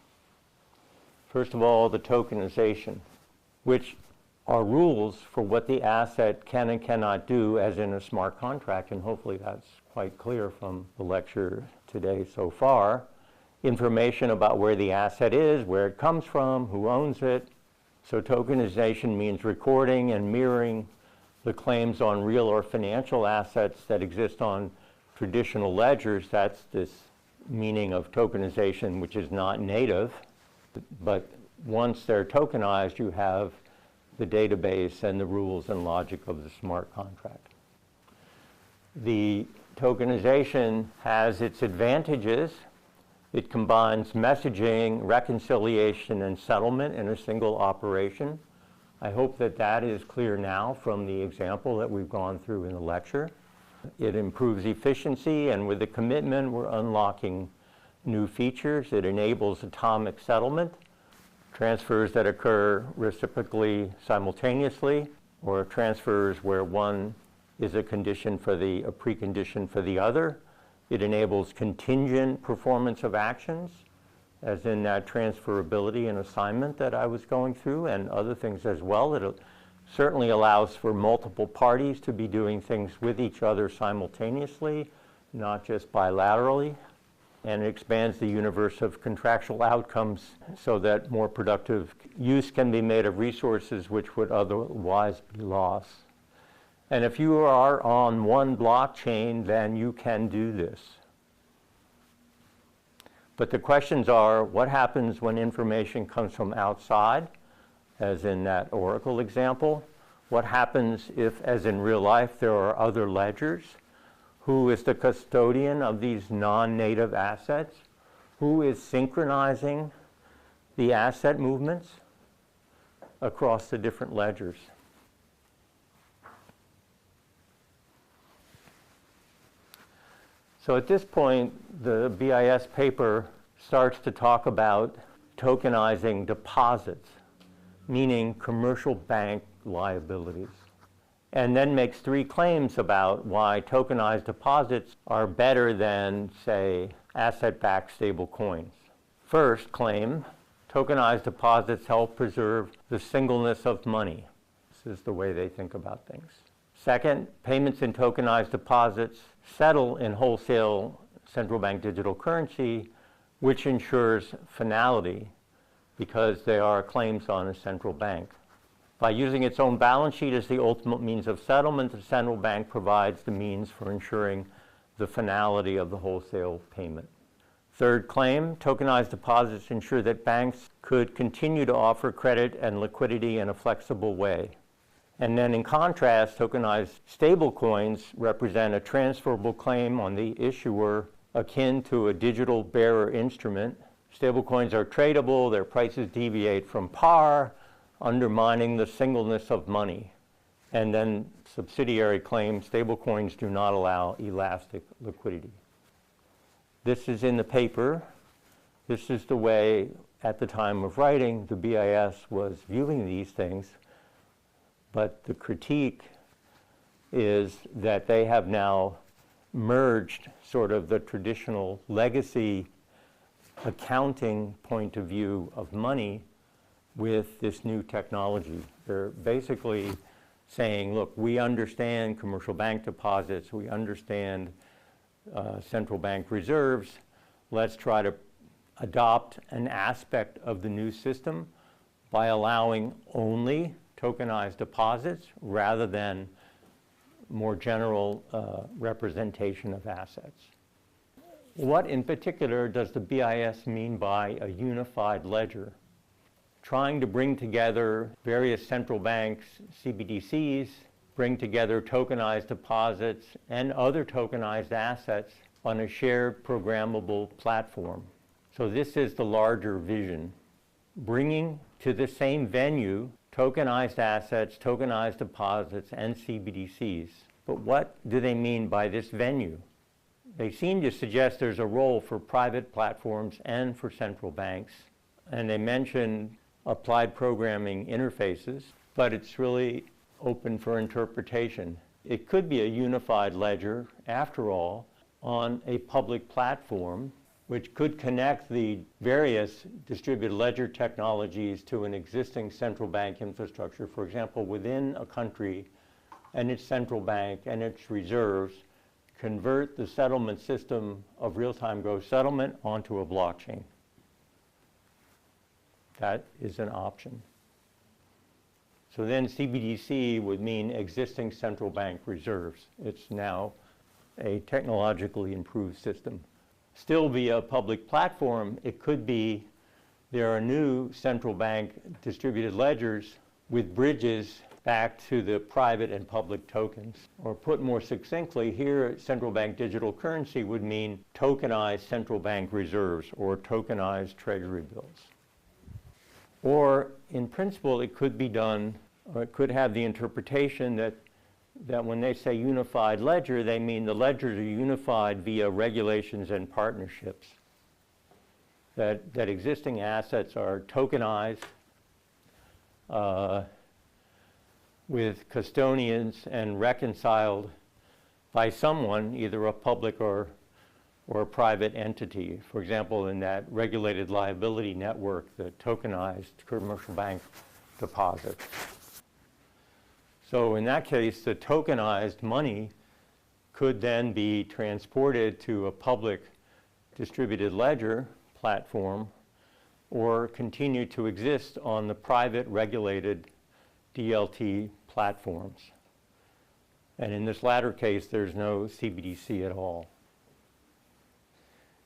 Speaker 1: First of all, the tokenization, which are rules for what the asset can and cannot do as in a smart contract, and hopefully that's quite clear from the lecture today so far. Information about where the asset is, where it comes from, who owns it. So tokenization means recording and mirroring the claims on real or financial assets that exist on traditional ledgers. That's this meaning of tokenization, which is not native. But once they're tokenized, you have the database and the rules and logic of the smart contract. The tokenization has its advantages. It combines messaging, reconciliation, and settlement in a single operation. I hope that that is clear now from the example that we've gone through in the lecture. It improves efficiency, and with the commitment, we're unlocking new features. It enables atomic settlement, transfers that occur reciprocally simultaneously, or transfers where one is a precondition for the other. It enables contingent performance of actions, as in that transferability and assignment that I was going through, and other things as well. It certainly allows for multiple parties to be doing things with each other simultaneously, not just bilaterally. And it expands the universe of contractual outcomes so that more productive use can be made of resources which would otherwise be lost. And if you are on one blockchain, then you can do this. But the questions are, what happens when information comes from outside, as in that Oracle example? What happens if, as in real life, there are other ledgers? Who is the custodian of these non-native assets? Who is synchronizing the asset movements across the different ledgers? So at this point, the BIS paper starts to talk about tokenizing deposits, meaning commercial bank liabilities, and then makes three claims about why tokenized deposits are better than, say, asset-backed stable coins. First claim, tokenized deposits help preserve the singleness of money. This is the way they think about things. Second, payments in tokenized deposits settle in wholesale central bank digital currency, which ensures finality because they are claims on a central bank. By using its own balance sheet as the ultimate means of settlement, the central bank provides the means for ensuring the finality of the wholesale payment. Third claim, tokenized deposits ensure that banks could continue to offer credit and liquidity in a flexible way. And then in contrast, tokenized stablecoins represent a transferable claim on the issuer akin to a digital bearer instrument. Stablecoins are tradable, their prices deviate from par, undermining the singleness of money. And then subsidiary claim, stablecoins do not allow elastic liquidity. This is in the paper. This is the way, at the time of writing, the BIS was viewing these things. But the critique is that they have now merged sort of the traditional legacy accounting point of view of money with this new technology. They're basically saying, look, we understand commercial bank deposits, we understand central bank reserves, let's try to adopt an aspect of the new system by allowing only tokenized deposits rather than more general representation of assets. What in particular does the BIS mean by a unified ledger? Trying to bring together various central banks, CBDCs, bring together tokenized deposits and other tokenized assets on a shared programmable platform. So this is the larger vision, bringing to the same venue tokenized assets, tokenized deposits, and CBDCs. But what do they mean by this venue? They seem to suggest there's a role for private platforms and for central banks. And they mention applied programming interfaces, but it's really open for interpretation. It could be a unified ledger, after all, on a public platform, which could connect the various distributed ledger technologies to an existing central bank infrastructure. For example, within a country and its central bank and its reserves, convert the settlement system of real-time gross settlement onto a blockchain. That is an option. So then CBDC would mean existing central bank reserves. It's now a technologically improved system. Still via a public platform, it could be there are new central bank distributed ledgers with bridges back to the private and public tokens. Or put more succinctly, here central bank digital currency would mean tokenized central bank reserves or tokenized treasury bills. Or in principle, it could be done, or it could have the interpretation that that when they say unified ledger, they mean the ledgers are unified via regulations and partnerships. That existing assets are tokenized with custodians and reconciled by someone, either a public or a private entity. For example, in that regulated liability network, the tokenized commercial bank deposit. So in that case, the tokenized money could then be transported to a public distributed ledger platform or continue to exist on the private regulated DLT platforms. And in this latter case, there's no CBDC at all.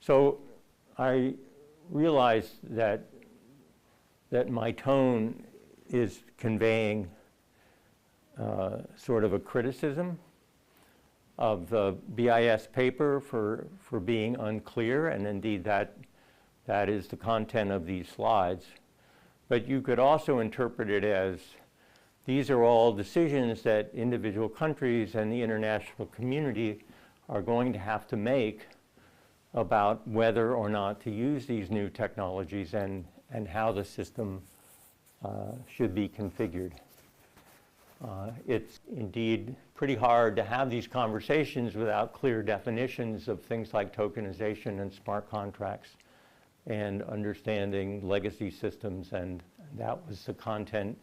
Speaker 1: So I realize that my tone is conveying sort of a criticism of the BIS paper for being unclear, and indeed that is the content of these slides. But you could also interpret it as these are all decisions that individual countries and the international community are going to have to make about whether or not to use these new technologies and how the system should be configured. It's indeed pretty hard to have these conversations without clear definitions of things like tokenization and smart contracts and understanding legacy systems, and that was the content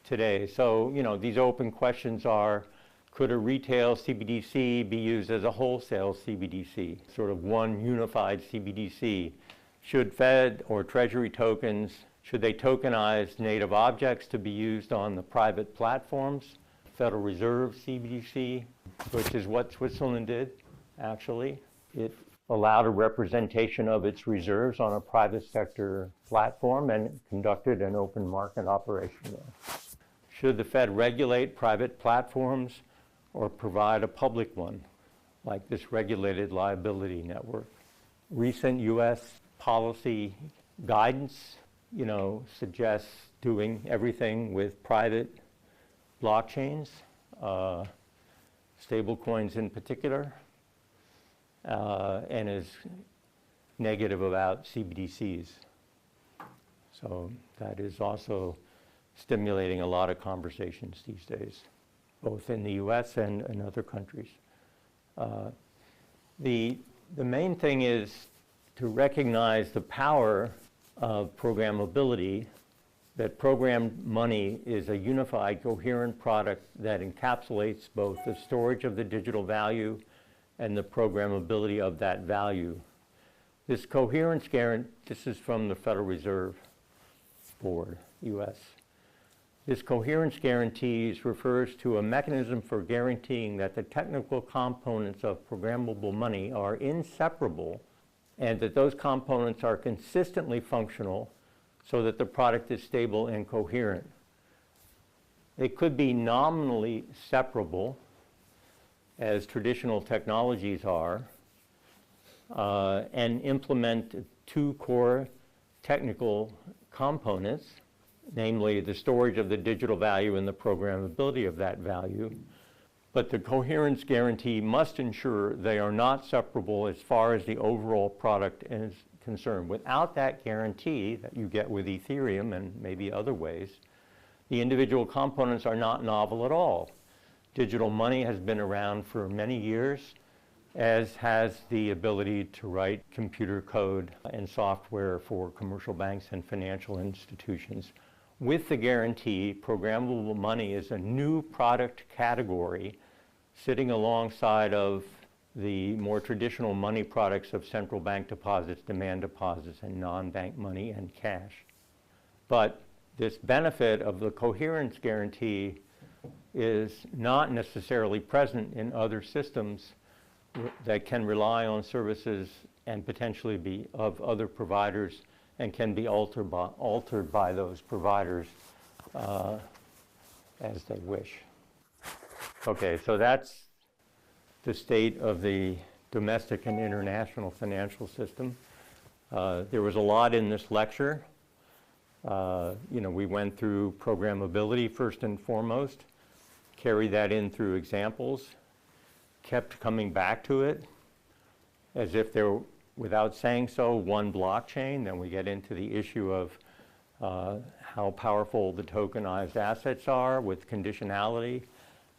Speaker 1: today. So, you know, these open questions are, could a retail CBDC be used as a wholesale CBDC, sort of one unified CBDC? Should Fed or Treasury tokens, should they tokenize native objects to be used on the private platforms? Federal Reserve CBDC, which is what Switzerland did, actually. It allowed a representation of its reserves on a private sector platform and conducted an open market operation there. Should the Fed regulate private platforms or provide a public one, like this regulated liability network? Recent US policy guidance, you know, suggests doing everything with private blockchains, stable coins in particular, and is negative about CBDCs. So that is also stimulating a lot of conversations these days, both in the US and in other countries. The main thing is to recognize the power of programmability, that programmed money is a unified, coherent product that encapsulates both the storage of the digital value and the programmability of that value. This coherence guarantee, this is from the Federal Reserve Board, US. This coherence guarantees refers to a mechanism for guaranteeing that the technical components of programmable money are inseparable and that those components are consistently functional so that the product is stable and coherent. It could be nominally separable, as traditional technologies are, and implement two core technical components, namely the storage of the digital value and the programmability of that value. But the coherence guarantee must ensure they are not separable as far as the overall product is concerned. Without that guarantee that you get with Ethereum and maybe other ways, the individual components are not novel at all. Digital money has been around for many years, as has the ability to write computer code and software for commercial banks and financial institutions. With the guarantee, programmable money is a new product category sitting alongside of the more traditional money products of central bank deposits, demand deposits, and non-bank money and cash. But this benefit of the coherence guarantee is not necessarily present in other systems that can rely on services and potentially be of other providers and can be altered by those providers as they wish. Okay, so that's the state of the domestic and international financial system. There was a lot in this lecture. You know, we went through programmability first and foremost, carried that in through examples, kept coming back to it as if they're, without saying so, one blockchain. Then we get into the issue of how powerful the tokenized assets are with conditionality,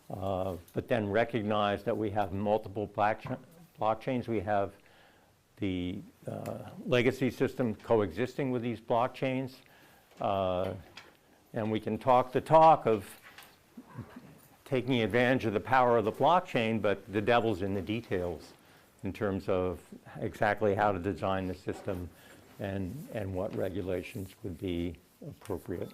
Speaker 1: but then recognize that we have multiple blockchains. We have the legacy system coexisting with these blockchains, and we can talk the talk of taking advantage of the power of the blockchain, but the devil's in the details in terms of exactly how to design the system and what regulations would be appropriate.